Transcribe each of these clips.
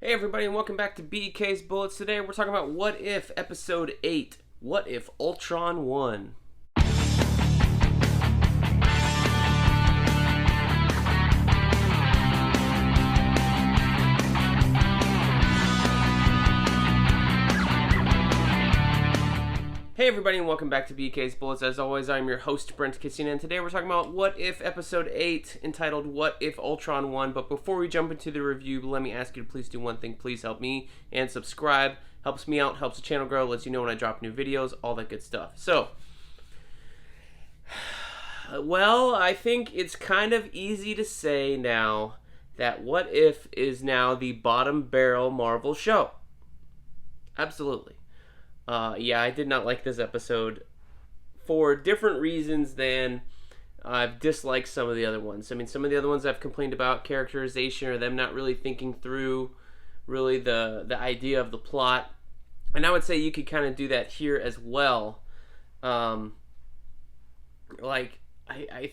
Hey everybody, and welcome back to BK's Bullets. Today we're talking about What If Episode 8. What If Ultron Won? Hey everybody, and welcome back to BK's Bullets. As always, I'm your host, Brent, and today we're talking about What If Episode 8, entitled What If Ultron Won. But before we jump into the review, let me ask you to please do one thing. Please help me and subscribe. Helps me out, helps the channel grow, lets you know when I drop new videos, all that good stuff. So, well, I think it's kind of easy to say now that What If is now the bottom barrel Marvel show. Absolutely. Yeah, I did not like this episode for different reasons than I've disliked some of the other ones. I mean, some of the other ones I've complained about characterization or them not really thinking through really the idea of the plot. And I would say you could kind of do that here as well. I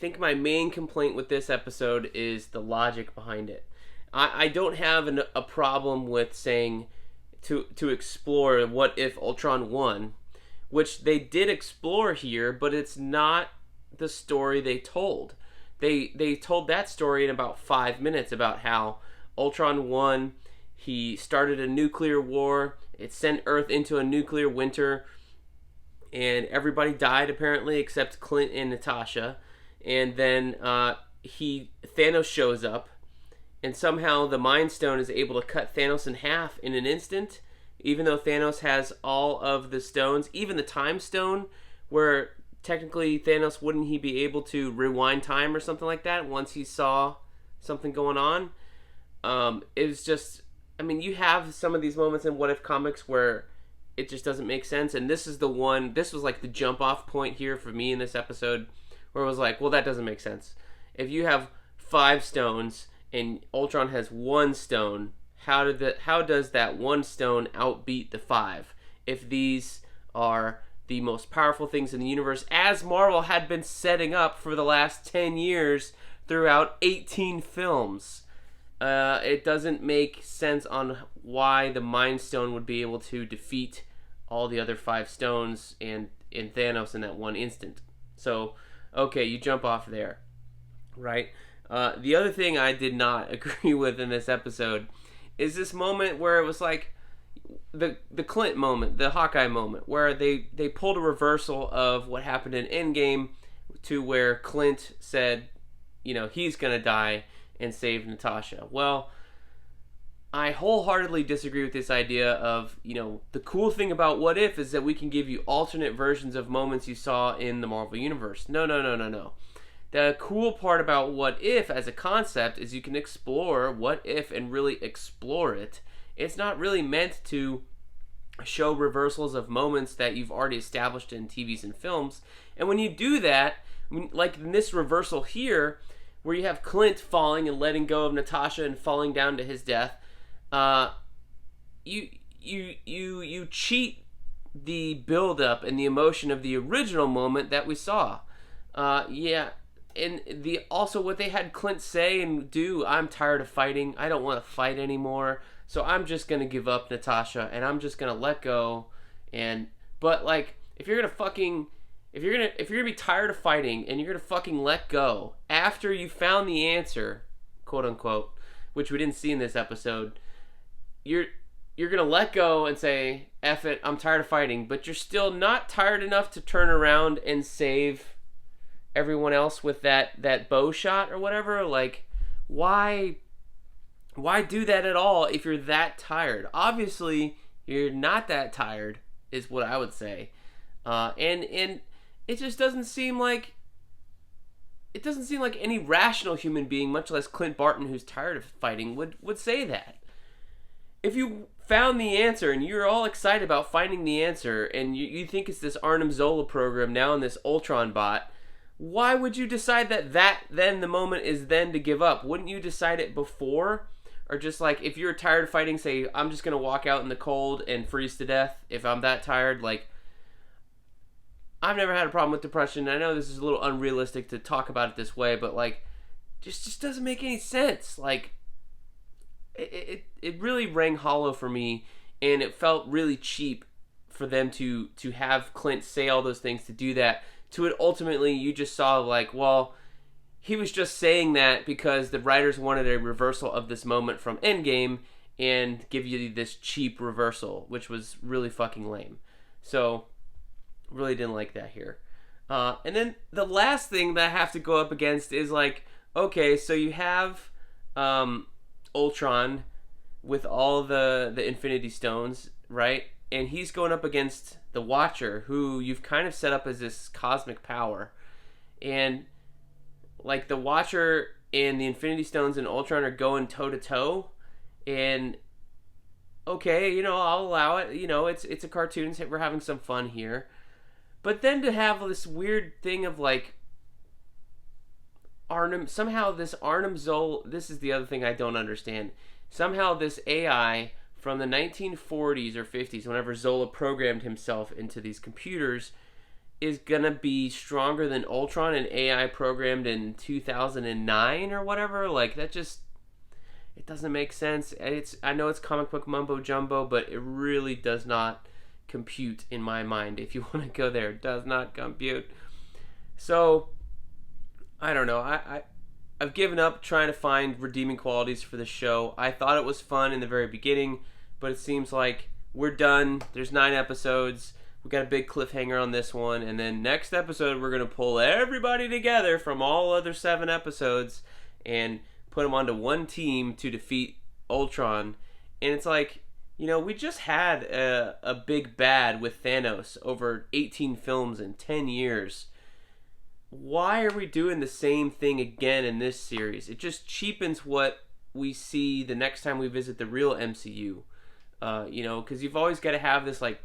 think my main complaint with this episode is the logic behind it. I don't have a problem with saying to explore what if Ultron won, which they did explore here, but it's not the story they told. They told that story in about 5 minutes about how Ultron won. He started a nuclear war. It sent Earth into a nuclear winter, and everybody died apparently except Clint and Natasha. And then Thanos shows up. And somehow the Mind Stone is able to cut Thanos in half in an instant, even though Thanos has all of the stones, even the Time Stone, where technically Thanos wouldn't he be able to rewind time or something like that once he saw something going on. It was just, I mean, you have some of these moments in What If comics where it just doesn't make sense, and this is the one, this was like the jump off point here for me in this episode, where it was like, well, that doesn't make sense. If you have 5 stones and Ultron has 1 stone, how does that 1 stone outbeat the 5? If these are the most powerful things in the universe, as Marvel had been setting up for the last 10 years throughout 18 films, it doesn't make sense on why the Mind Stone would be able to defeat all the other 5 stones and Thanos in that one instant. So, okay, you jump off there, right? The other thing I did not agree with in this episode is this moment where it was like the Clint moment, the Hawkeye moment, where they pulled a reversal of what happened in Endgame to where Clint said, you know, he's going to die and save Natasha. Well, I wholeheartedly disagree with this idea of, you know, the cool thing about What If is that we can give you alternate versions of moments you saw in the Marvel Universe. No. The cool part about What If as a concept is you can explore What If and really explore it. It's not really meant to show reversals of moments that you've already established in TVs and films. And when you do that, like in this reversal here, where you have Clint falling and letting go of Natasha and falling down to his death, you cheat the build-up and the emotion of the original moment that we saw. And also what they had Clint say and do, I'm tired of fighting. I don't want to fight anymore. So I'm just going to give up Natasha and I'm just going to let go. But like, if you're going to be tired of fighting and you're going to fucking let go after you found the answer, quote unquote, which we didn't see in this episode, you're going to let go and say, F it, I'm tired of fighting, but you're still not tired enough to turn around and save everyone else with that bow shot or whatever. Like, why do that at all if you're that tired? Obviously you're not that tired is what I would say. And it just doesn't seem like any rational human being, much less Clint Barton, who's tired of fighting, would say that. If you found the answer and you're all excited about finding the answer and you think it's this Arnim Zola program now in this Ultron bot, why would you decide that then the moment is then to give up? Wouldn't you decide it before? Or just like, if you're tired of fighting, say, I'm just going to walk out in the cold and freeze to death if I'm that tired. Like, I've never had a problem with depression. I know this is a little unrealistic to talk about it this way, but like, just doesn't make any sense. Like, it really rang hollow for me, and it felt really cheap for them to have Clint say all those things, to do that. To it ultimately, you just saw like, well, he was just saying that because the writers wanted a reversal of this moment from Endgame and give you this cheap reversal, which was really fucking lame. So, really didn't like that here. And then the last thing that I have to go up against is like, okay, so you have Ultron with all the Infinity Stones, right? And he's going up against the Watcher, who you've kind of set up as this cosmic power. And like the Watcher and the Infinity Stones and Ultron are going toe to toe, and okay, I'll allow it. It's a cartoon, so we're having some fun here. But then to have this weird thing of like Arnim, somehow this Arnim Zola, this is the other thing I don't understand. Somehow this AI from the 1940s or 50s, whenever Zola programmed himself into these computers, is gonna be stronger than Ultron, an AI programmed in 2009 or whatever. Like, that just, it doesn't make sense. I know it's comic book mumbo jumbo, but it really does not compute in my mind. If you want to go there, it does not compute. So I don't know. I've given up trying to find redeeming qualities for the show. I thought it was fun in the very beginning, but it seems like we're done. There's 9 episodes. We got a big cliffhanger on this one, and then next episode we're gonna pull everybody together from all other 7 episodes and put them onto one team to defeat Ultron. And it's like, we just had a big bad with Thanos over 18 films in 10 years. Why are we doing the same thing again in this series? It just cheapens what we see the next time we visit the real MCU. Because you've always got to have this like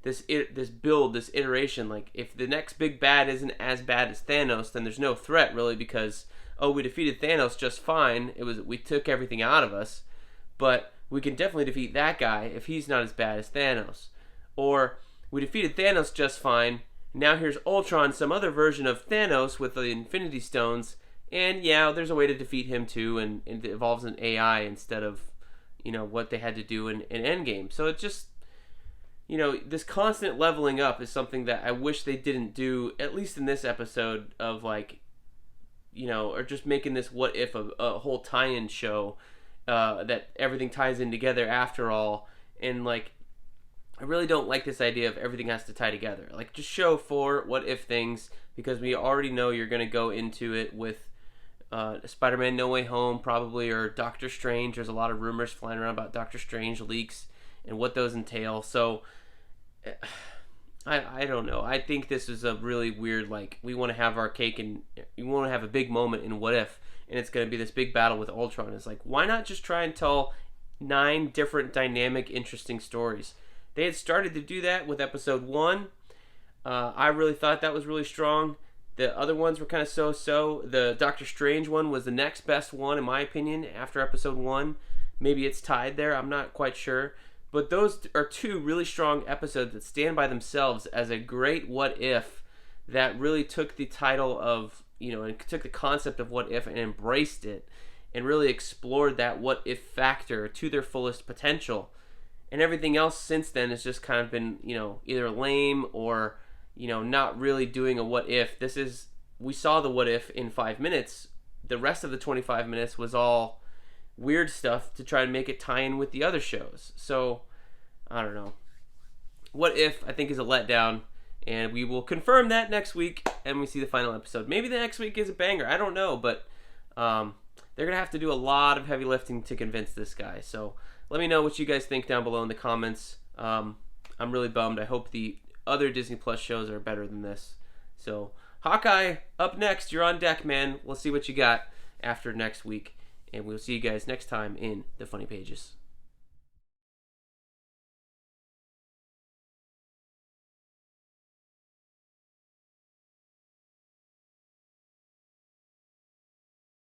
this build, this iteration. Like, if the next big bad isn't as bad as Thanos, then there's no threat really, because we defeated Thanos just fine. We took everything out of us, but we can definitely defeat that guy if he's not as bad as Thanos. Or we defeated Thanos just fine. Now here's Ultron, some other version of Thanos with the Infinity Stones, and yeah, there's a way to defeat him too, and it involves an AI instead of, what they had to do in Endgame. So it just, this constant leveling up is something that I wish they didn't do, at least in this episode, of like, or just making this what if a whole tie-in show, that everything ties in together after all. And like, I really don't like this idea of everything has to tie together. Like, just show 4 what if things, because we already know you're going to go into it with Spider-Man No Way Home probably, or Doctor Strange. There's a lot of rumors flying around about Doctor Strange leaks and what those entail. So I don't know. I think this is a really weird, like, we want to have our cake and we want to have a big moment in what if, and it's going to be this big battle with Ultron. It's like, why not just try and tell 9 different dynamic, interesting stories? They had started to do that with episode 1. I really thought that was really strong. The other ones were kind of so-so. The Doctor Strange one was the next best one, in my opinion, after episode 1. Maybe it's tied there. I'm not quite sure. But those are 2 really strong episodes that stand by themselves as a great what if that really took the title of, and took the concept of what if and embraced it and really explored that what if factor to their fullest potential. And everything else since then has just kind of been, either lame or, not really doing a what if. We saw the what if in 5 minutes. The rest of the 25 minutes was all weird stuff to try and make it tie in with the other shows. So, I don't know. What if, I think, is a letdown, and we will confirm that next week and we see the final episode. Maybe the next week is a banger. I don't know, but they're going to have to do a lot of heavy lifting to convince this guy. So, let me know what you guys think down below in the comments. I'm really bummed. I hope the other Disney Plus shows are better than this. So, Hawkeye, up next. You're on deck, man. We'll see what you got after next week. And we'll see you guys next time in the Funny Pages.